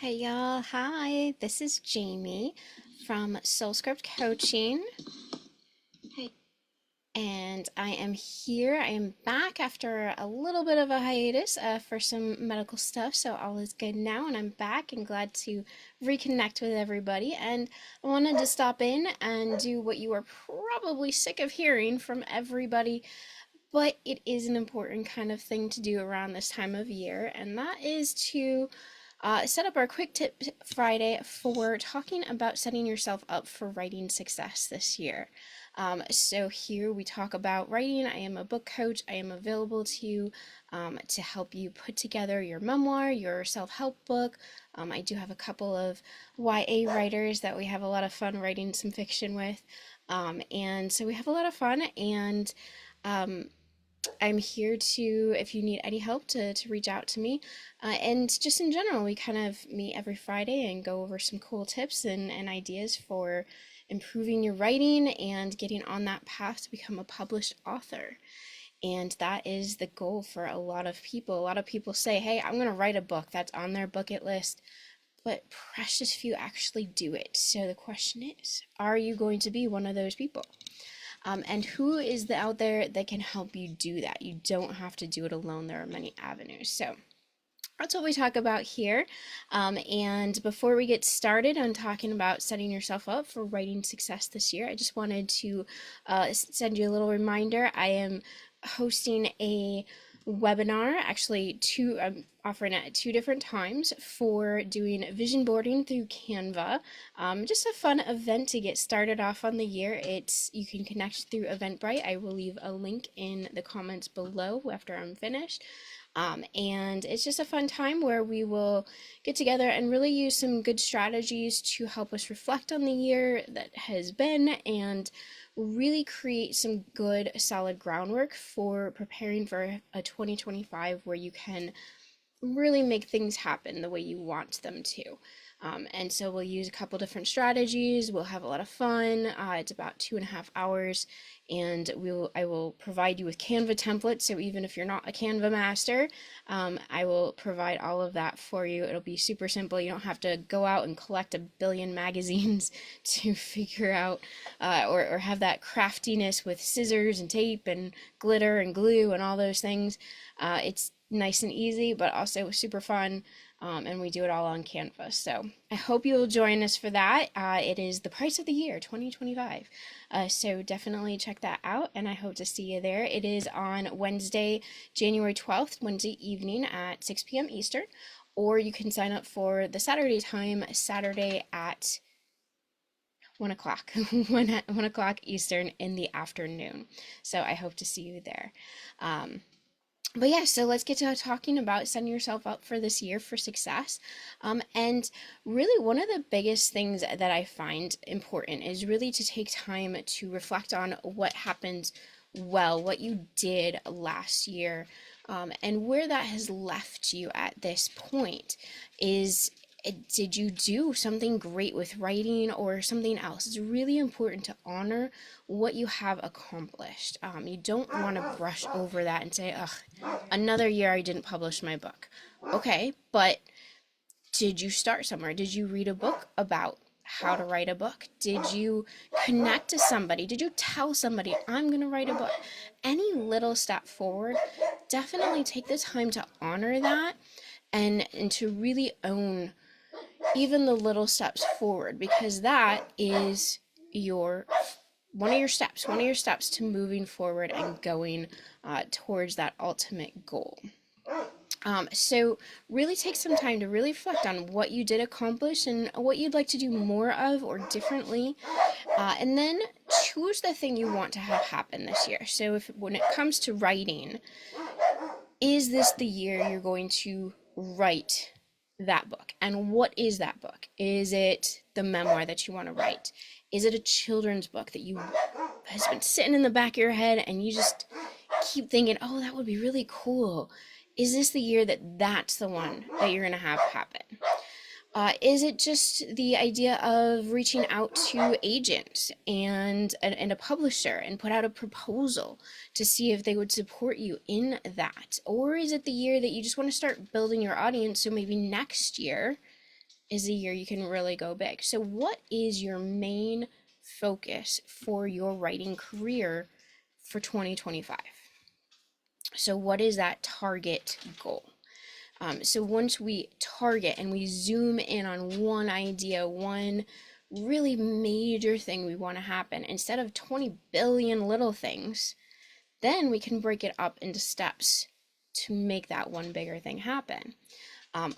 Hey y'all, hi, this is Jamie from SoulScript Coaching, Hey. and I am here. I am back after a little bit of a hiatus for some medical stuff, so all is good now, and I'm back and glad to reconnect with everybody. And I wanted to stop in and do what you are probably sick of hearing from everybody, but it is an important kind of thing to do around this time of year, and that is to set up our quick tip Friday for talking about setting yourself up for writing success this year. So here we talk about writing. I am a book coach. I am available to help you put together your memoir, your self-help book. I do have a couple of YA writers that we have a lot of fun writing some fiction with. And so we have a lot of fun, and um, I'm here to, if you need any help, to reach out to me. And just in general, we kind of meet every Friday and go over some cool tips and ideas for improving your writing and getting on that path to become a published author. And that is the goal for a lot of people. A lot of people say, hey, I'm going to write a book. That's on their bucket list. But precious few actually do it. So the question is, are you going to be one of those people? And who is out there that can help you do that? You don't have to do it alone. There are many avenues. So that's what we talk about here. And before we get started on talking about setting yourself up for writing success this year, I just wanted to send you a little reminder. I am hosting a webinar, actually I'm offering it at two different times for doing vision boarding through Canva. Just a fun event to get started off on the year. You can connect through Eventbrite. I will leave a link in the comments below after I'm finished. And it's just a fun time where we will get together and really use some good strategies to help us reflect on the year that has been and really create some good, solid groundwork for preparing for a 2025 where you can really make things happen the way you want them to. And so we'll use a couple different strategies. We'll have a lot of fun. It's about 2.5 hours, and I will provide you with Canva templates. So even if you're not a Canva master, I will provide all of that for you. It'll be super simple. You don't have to go out and collect a billion magazines to figure out or have that craftiness with scissors and tape and glitter and glue and all those things. It's nice and easy, but also super fun. And we do it all on Canva. So I hope you'll join us for that. It is the price of the year, 2025. So definitely check that out, and I hope to see you there. It is on Wednesday, January 12th, Wednesday evening at 6 p.m. Eastern, or you can sign up for the Saturday time, Saturday at 1 o'clock, 1 o'clock Eastern in the afternoon. So I hope to see you there. But yeah, so let's get to talking about setting yourself up for this year for success. And really, one of the biggest things that I find important is really to take time to reflect on what happened well, what you did last year, and where that has left you at this point. Did you do something great with writing or something else? It's really important to honor what you have accomplished. You don't want to brush over that and say, ugh, another year I didn't publish my book. Okay, but did you start somewhere? Did you read a book about how to write a book? Did you connect to somebody? Did you tell somebody, I'm going to write a book? Any little step forward, definitely take the time to honor that and to really own even the little steps forward, because that is one of your steps to moving forward and going towards that ultimate goal. So really take some time to really reflect on what you did accomplish and what you'd like to do more of or differently, and then choose the thing you want to have happen this year. So when it comes to writing, is this the year you're going to write that book? And what is that book? Is it the memoir that you want to write? Is it a children's book that has been sitting in the back of your head and you just keep thinking, oh, that would be really cool? Is this the year that's the one that you're going to have happen? Is it just the idea of reaching out to agents and a publisher and put out a proposal to see if they would support you in that? Or is it the year that you just want to start building your audience so maybe next year is a year you can really go big. So, what is your main focus for your writing career for 2025? So, what is that target goal? So, once we target and we zoom in on one idea, one really major thing we want to happen, instead of 20 billion little things, then we can break it up into steps to make that one bigger thing happen.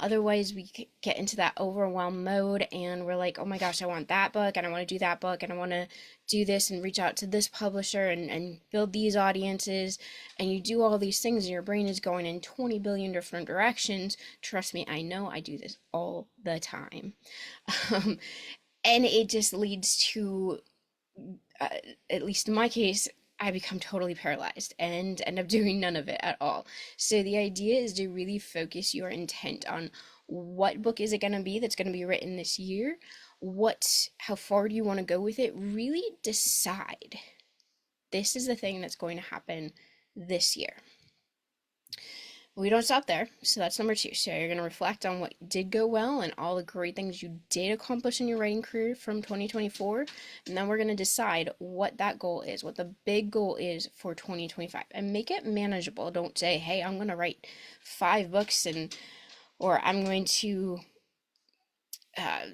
Otherwise, we get into that overwhelm mode and we're like, oh my gosh, I want that book and I want to do that book and I want to do this and reach out to this publisher and build these audiences. And you do all these things and your brain is going in 20 billion different directions. Trust me, I know I do this all the time. Um, and it just leads to, uh, at least in my case, I become totally paralyzed and end up doing none of it at all. So the idea is to really focus your intent on what book is it going to be that's going to be written this year? How far do you want to go with it? Really decide. This is the thing that's going to happen this year. We don't stop there. So that's number two. So you're going to reflect on what did go well and all the great things you did accomplish in your writing career from 2024. And then we're going to decide what that goal is, what the big goal is for 2025, and make it manageable. Don't say, hey, I'm going to write 5 books or I'm going to uh,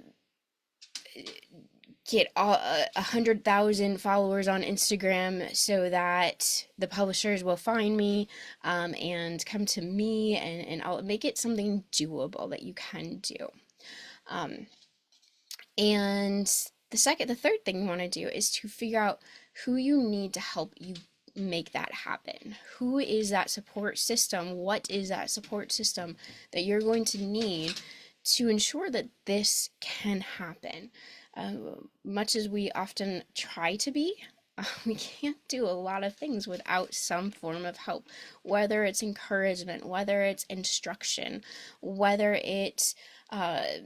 get 100,000 followers on Instagram so that the publishers will find me and come to me, and I'll make it something doable that you can do. Um, and the third thing you want to do is to figure out who you need to help you make that happen. Who is that support system? What is that support system that you're going to need to ensure that this can happen? Much as we often try to be, we can't do a lot of things without some form of help, whether it's encouragement, whether it's instruction, whether it's a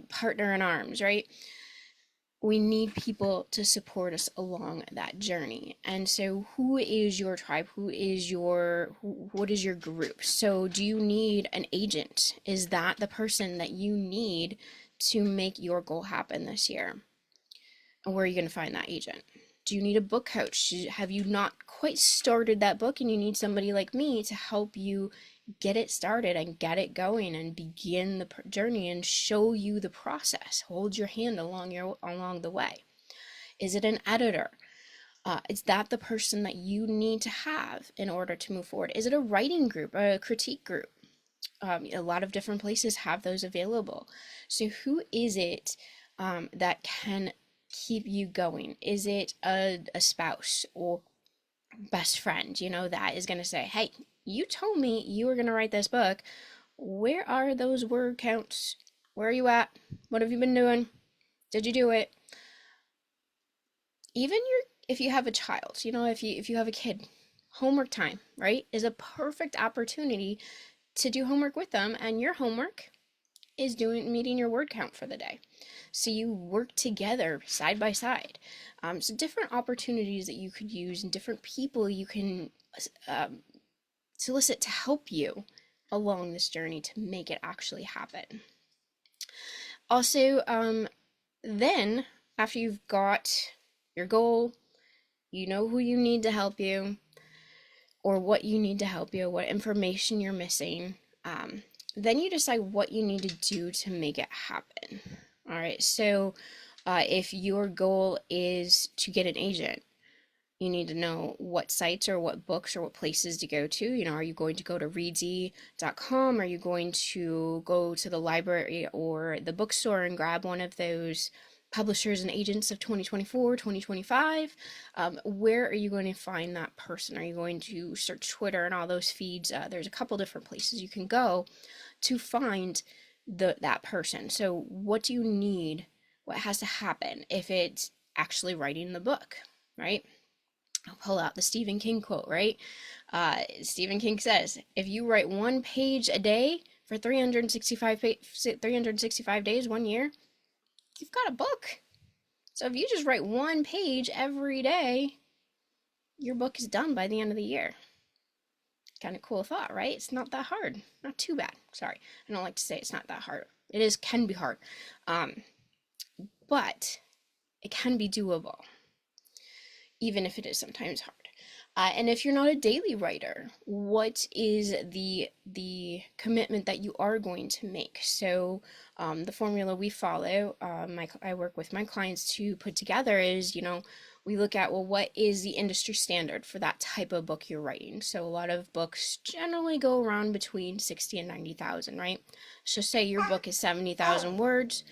partner in arms, right? We need people to support us along that journey. And so who is your tribe? What is your group? So do you need an agent? Is that the person that you need to make your goal happen this year? And where are you going to find that agent? Do you need a book coach? Have you not quite started that book and you need somebody like me to help you get it started and get it going and begin the journey and show you the process, hold your hand along the way? Is it an editor? Is that the person that you need to have in order to move forward? Is it a writing group, a critique group? A lot of different places have those available. So who is it that can keep you going? Is it a spouse or best friend, that is going to say, hey, you told me you were going to write this book. Where are those word counts? Where are you at? What have you been doing? Did you do it? Even if you have a child, if you have a kid, homework time, right, is a perfect opportunity to do homework with them, and your homework is meeting your word count for the day. So you work together side by side. So different opportunities that you could use and different people you can solicit to help you along this journey to make it actually happen. Also, then after you've got your goal, you know who you need to help you or what you need to help you, what information you're missing. Then you decide what you need to do to make it happen. All right, so if your goal is to get an agent, you need to know what sites or what books or what places to go to. Are you going to go to reedsy.com? Are you going to go to the library or the bookstore and grab one of those publishers and agents of 2024, 2025? Where are you going to find that person? Are you going to search Twitter and all those feeds? There's a couple different places you can go to find that person. So what do you need? What has to happen if it's actually writing the book, right? I'll pull out the Stephen King quote, right? Stephen King says, if you write 1 page a day for 365 days, 1 year, you've got a book. So if you just write 1 page every day, your book is done by the end of the year. Kind of cool thought, right? It's not that hard. Not too bad. Sorry. I don't like to say it's not that hard. It is can be hard, um, but it can be doable, even if it is sometimes hard. And if you're not a daily writer, what is the commitment that you are going to make? So the formula we follow, I work with my clients to put together is, we look at, well, what is the industry standard for that type of book you're writing? So a lot of books generally go around between 60 and 90,000, right? So say your book is 70,000 words,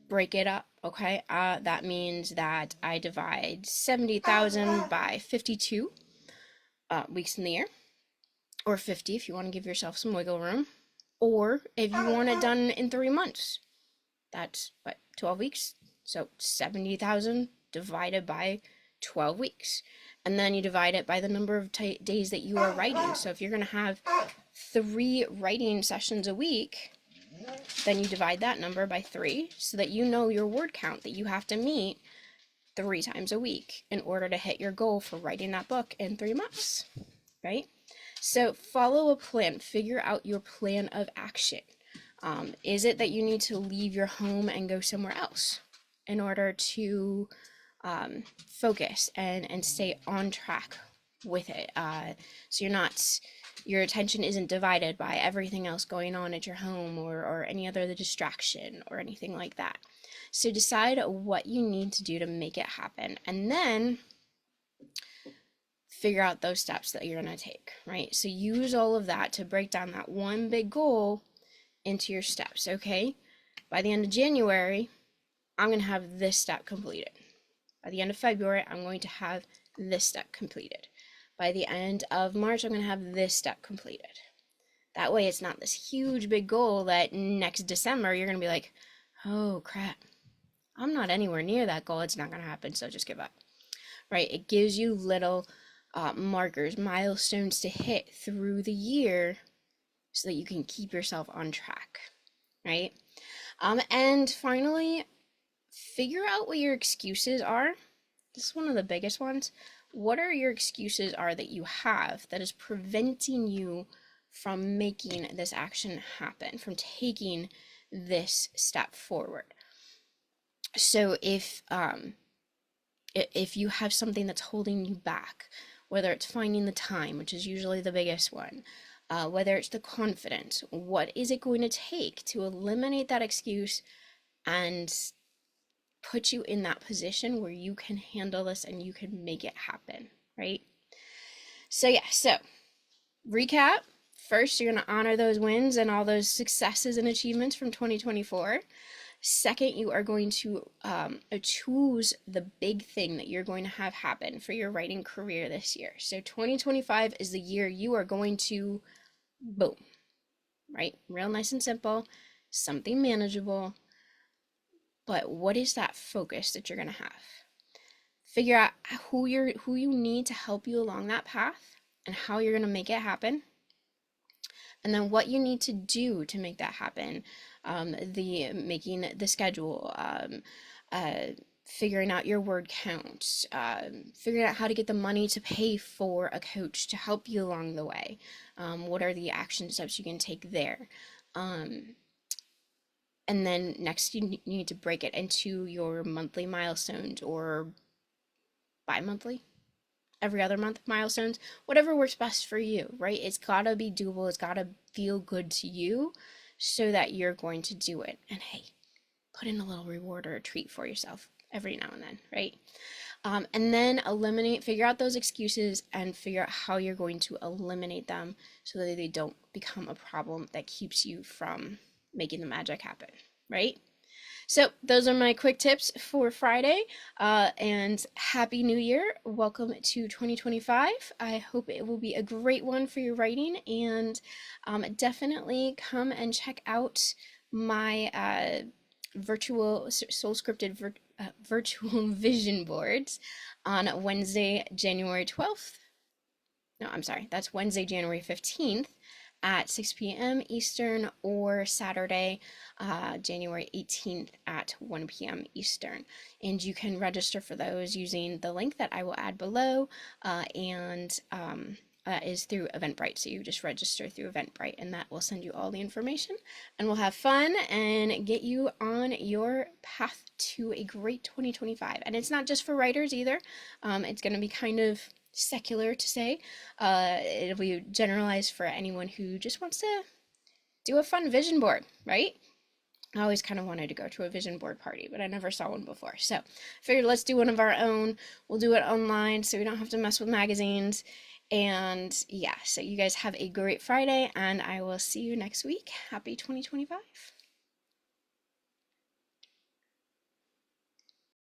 break it up, okay? That means that I divide 70,000 by 52 weeks in the year, or 50 if you want to give yourself some wiggle room, or if you want it done in 3 months, that's what, 12 weeks? So 70,000 divided by 12 weeks. And then you divide it by the number of days that you are writing. So if you're going to have 3 writing sessions a week, then you divide that number by 3 so that you know your word count that you have to meet 3 times a week in order to hit your goal for writing that book in 3 months, right? So follow a plan, figure out your plan of action. Is it that you need to leave your home and go somewhere else in order to focus and stay on track with it? So your attention isn't divided by everything else going on at your home or any other distraction or anything like that. So decide what you need to do to make it happen, and then figure out those steps that you're going to take, right? So use all of that to break down that one big goal into your steps, okay? By the end of January, I'm going to have this step completed. By the end of February, I'm going to have this step completed. By the end of March, I'm going to have this step completed. That way, it's not this huge big goal that next December, you're going to be like, oh crap, I'm not anywhere near that goal. It's not going to happen, so just give up, right? It gives you little markers, milestones to hit through the year so that you can keep yourself on track, right? And finally, figure out what your excuses are. This is one of the biggest ones. What are your excuses are that you have that is preventing you from making this action happen, from taking this step forward? So if you have something that's holding you back, whether it's finding the time, which is usually the biggest one, whether it's the confidence, what is it going to take to eliminate that excuse and put you in that position where you can handle this and you can make it happen, right? So recap. First, you're going to honor those wins and all those successes and achievements from 2024. Second, you are going to choose the big thing that you're going to have happen for your writing career this year. So 2025 is the year you are going to, boom, right? Real nice and simple, something manageable. But what is that focus that you're going to have? Figure out who you need to help you along that path and how you're going to make it happen. And then what you need to do to make that happen. Making the schedule, figuring out your word counts, figuring out how to get the money to pay for a coach to help you along the way. What are the action steps you can take there? And then next you need to break it into your monthly milestones or bi-monthly, every other month milestones, whatever works best for you, right? It's gotta be doable, it's gotta feel good to you so that you're going to do it. And hey, put in a little reward or a treat for yourself every now and then, right? And then figure out those excuses and figure out how you're going to eliminate them so that they don't become a problem that keeps you from making the magic happen, right? So those are my quick tips for Friday, and Happy New Year. Welcome to 2025. I hope it will be a great one for your writing, and definitely come and check out my virtual soul scripted virtual vision boards on Wednesday, January 12th. No, I'm sorry, that's Wednesday, January 15th at 6 p.m. Eastern, or Saturday, January 18th at 1 p.m. Eastern. And you can register for those using the link that I will add below, and is through Eventbrite. So you just register through Eventbrite, and that will send you all the information. And we'll have fun and get you on your path to a great 2025. And it's not just for writers either. It's going to be kind of secular to say. It'll be generalized for anyone who just wants to do a fun vision board, right? I always kind of wanted to go to a vision board party, but I never saw one before. So I figured let's do one of our own. We'll do it online so we don't have to mess with magazines. And yeah, so you guys have a great Friday, and I will see you next week. Happy 2025.